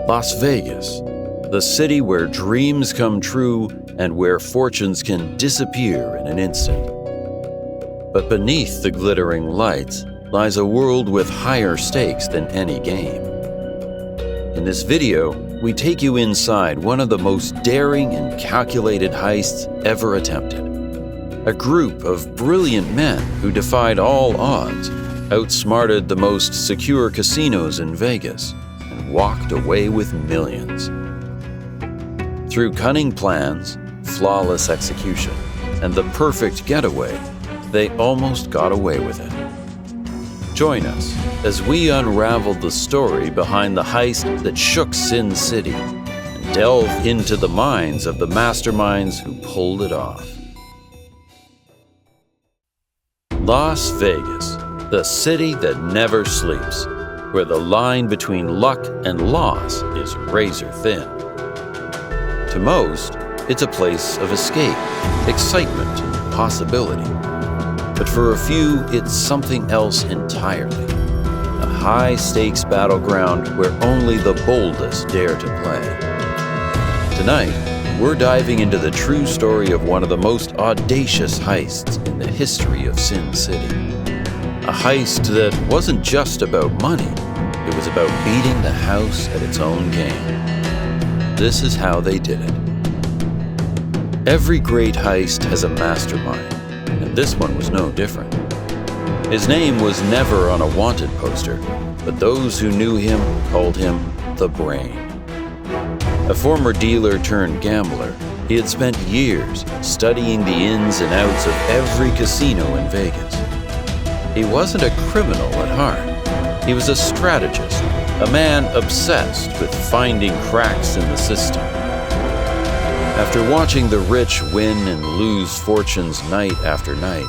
Las Vegas, the city where dreams come true and where fortunes can disappear in an instant. But beneath the glittering lights lies a world with higher stakes than any game. In this video, we take you inside one of the most daring and calculated heists ever attempted. A group of brilliant men who defied all odds, outsmarted the most secure casinos in Vegas, and walked away with millions. Through cunning plans, flawless execution, and the perfect getaway, they almost got away with it. Join us as we unravel the story behind the heist that shook Sin City and delve into the minds of the masterminds who pulled it off. Las Vegas, the city that never sleeps, where the line between luck and loss is razor thin. To most, it's a place of escape, excitement, and possibility. But for a few, it's something else entirely. A high-stakes battleground where only the boldest dare to play. Tonight, we're diving into the true story of one of the most audacious heists in the history of Sin City. A heist that wasn't just about money, it was about beating the house at its own game. This is how they did it. Every great heist has a mastermind, and this one was no different. His name was never on a wanted poster, but those who knew him called him the Brain. A former dealer turned gambler, he had spent years studying the ins and outs of every casino in Vegas. He wasn't a criminal at heart. He was a strategist, a man obsessed with finding cracks in the system. After watching the rich win and lose fortunes night after night,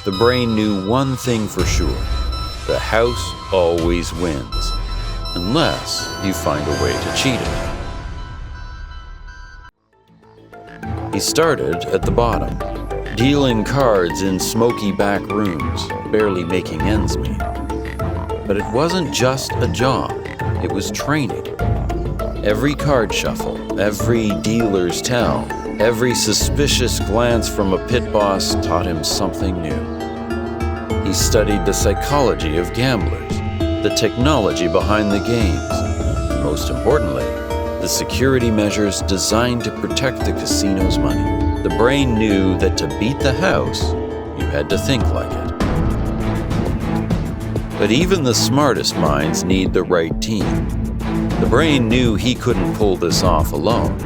the Brain knew one thing for sure: the house always wins, unless you find a way to cheat it. He started at the bottom, dealing cards in smoky back rooms, barely making ends meet. But it wasn't just a job, it was training. Every card shuffle, every dealer's tell, every suspicious glance from a pit boss taught him something new. He studied the psychology of gamblers, the technology behind the games, and most importantly, the security measures designed to protect the casino's money. The Brain knew that to beat the house, you had to think like it. But even the smartest minds need the right team. The Brain knew he couldn't pull this off alone,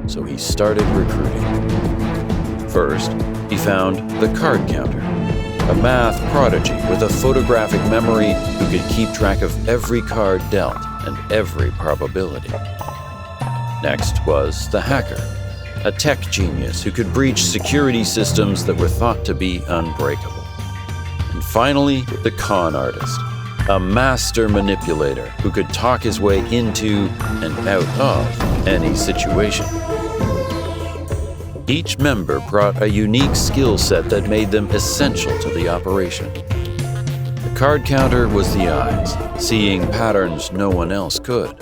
so he started recruiting. First, he found the card counter, a math prodigy with a photographic memory who could keep track of every card dealt and every probability. Next was the hacker, a tech genius who could breach security systems that were thought to be unbreakable. And finally, the con artist, a master manipulator who could talk his way into and out of any situation. Each member brought a unique skill set that made them essential to the operation. The card counter was the eyes, seeing patterns no one else could.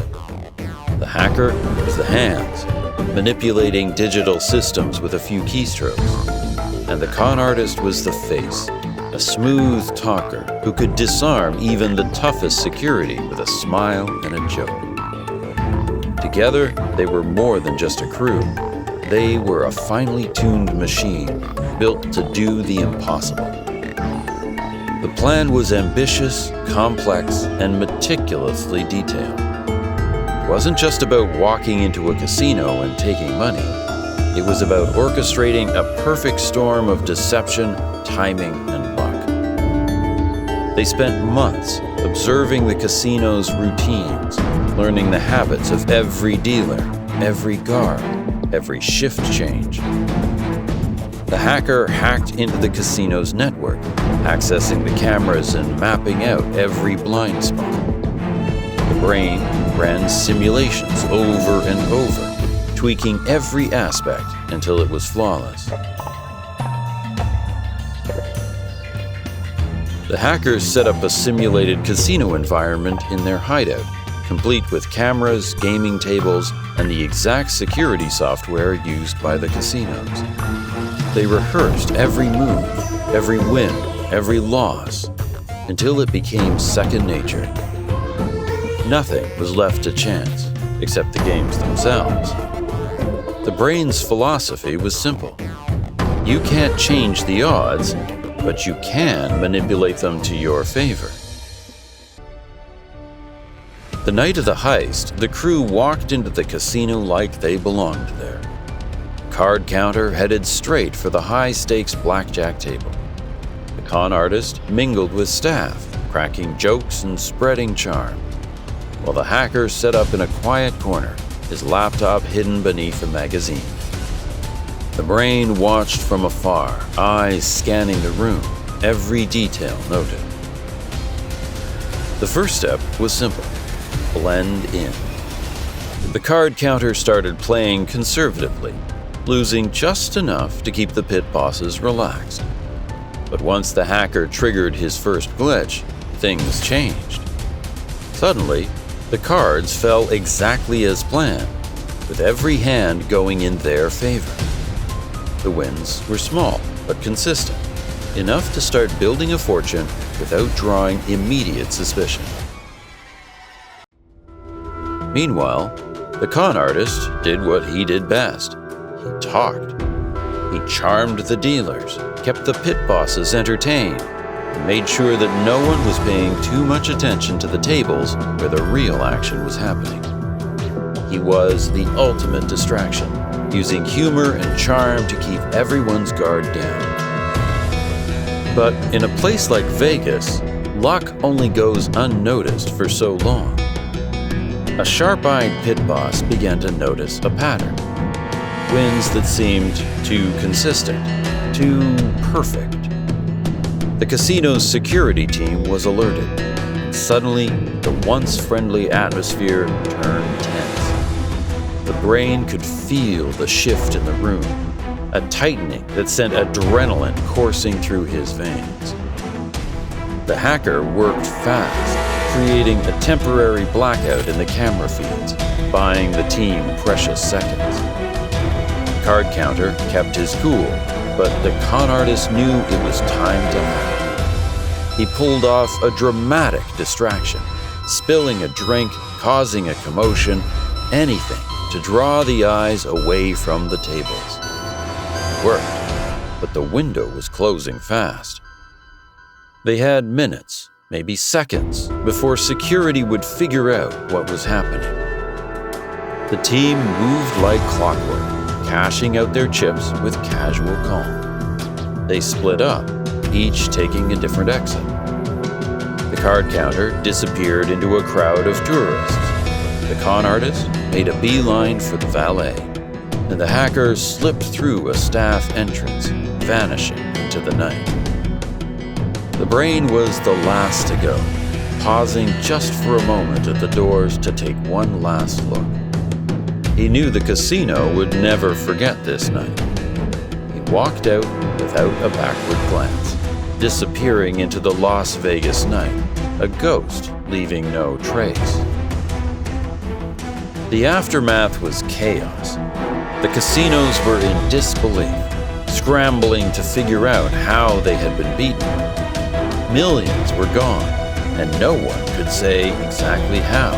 The hacker was the hands, manipulating digital systems with a few keystrokes. And the con artist was the face, a smooth talker who could disarm even the toughest security with a smile and a joke. Together, they were more than just a crew. They were a finely tuned machine built to do the impossible. The plan was ambitious, complex, and meticulously detailed. It wasn't just about walking into a casino and taking money. It was about orchestrating a perfect storm of deception, timing, and luck. They spent months observing the casino's routines, learning the habits of every dealer, every guard, every shift change. The hacker hacked into the casino's network, accessing the cameras and mapping out every blind spot. The Brain ran simulations over and over, tweaking every aspect until it was flawless. The hackers set up a simulated casino environment in their hideout, complete with cameras, gaming tables, and the exact security software used by the casinos. They rehearsed every move, every win, every loss, until it became second nature. Nothing was left to chance, except the games themselves. The brain's philosophy was simple. You can't change the odds, but you can manipulate them to your favor. The night of the heist, the crew walked into the casino like they belonged there. Card counter headed straight for the high-stakes blackjack table. The con artist mingled with staff, cracking jokes and spreading charm, while the hacker set up in a quiet corner, his laptop hidden beneath a magazine. The brain watched from afar, eyes scanning the room, every detail noted. The first step was simple: blend in. The card counter started playing conservatively, losing just enough to keep the pit bosses relaxed. But once the hacker triggered his first glitch, things changed. Suddenly, the cards fell exactly as planned, with every hand going in their favor. The wins were small but consistent, enough to start building a fortune without drawing immediate suspicion. Meanwhile, the con artist did what he did best. He talked. He charmed the dealers, kept the pit bosses entertained, and made sure that no one was paying too much attention to the tables where the real action was happening. He was the ultimate distraction, using humor and charm to keep everyone's guard down. But in a place like Vegas, luck only goes unnoticed for so long. A sharp-eyed pit boss began to notice a pattern. Wins that seemed too consistent, too perfect. The casino's security team was alerted. Suddenly, the once friendly atmosphere turned tense. The brain could feel the shift in the room, a tightening that sent adrenaline coursing through his veins. The hacker worked fast, creating a temporary blackout in the camera feeds, buying the team precious seconds. The card counter kept his cool, but the con artist knew it was time to act. He pulled off a dramatic distraction, spilling a drink, causing a commotion, anything to draw the eyes away from the tables. It worked, but the window was closing fast. They had minutes, maybe seconds, before security would figure out what was happening. The team moved like clockwork, cashing out their chips with casual calm. They split up, each taking a different exit. The card counter disappeared into a crowd of tourists. The con artist made a beeline for the valet, and the hacker slipped through a staff entrance, vanishing into the night. The brain was the last to go, pausing just for a moment at the doors to take one last look. He knew the casino would never forget this night. He walked out without a backward glance, disappearing into the Las Vegas night, a ghost leaving no trace. The aftermath was chaos. The casinos were in disbelief, scrambling to figure out how they had been beaten. Millions were gone, and no one could say exactly how.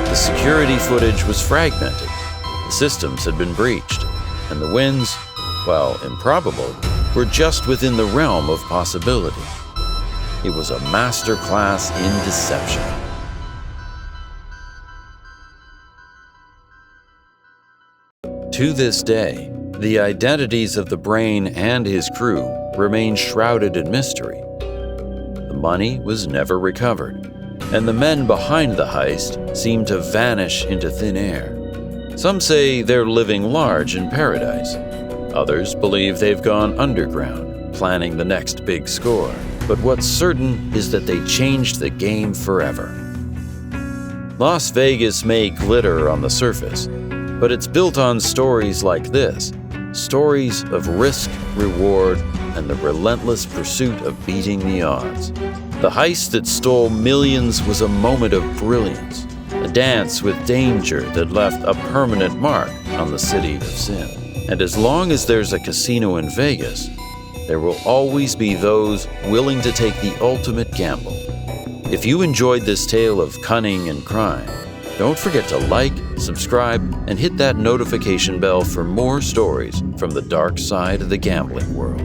The security footage was fragmented, the systems had been breached, and the wins, while improbable, were just within the realm of possibility. It was a masterclass in deception. To this day, the identities of the brain and his crew remain shrouded in mystery. The money was never recovered, and the men behind the heist seem to vanish into thin air. Some say they're living large in paradise. Others believe they've gone underground, planning the next big score. But what's certain is that they changed the game forever. Las Vegas may glitter on the surface, but it's built on stories like this, stories of risk, reward, and the relentless pursuit of beating the odds. The heist that stole millions was a moment of brilliance, a dance with danger that left a permanent mark on the city of sin. And as long as there's a casino in Vegas, there will always be those willing to take the ultimate gamble. If you enjoyed this tale of cunning and crime, don't forget to like, subscribe, and hit that notification bell for more stories from the dark side of the gambling world.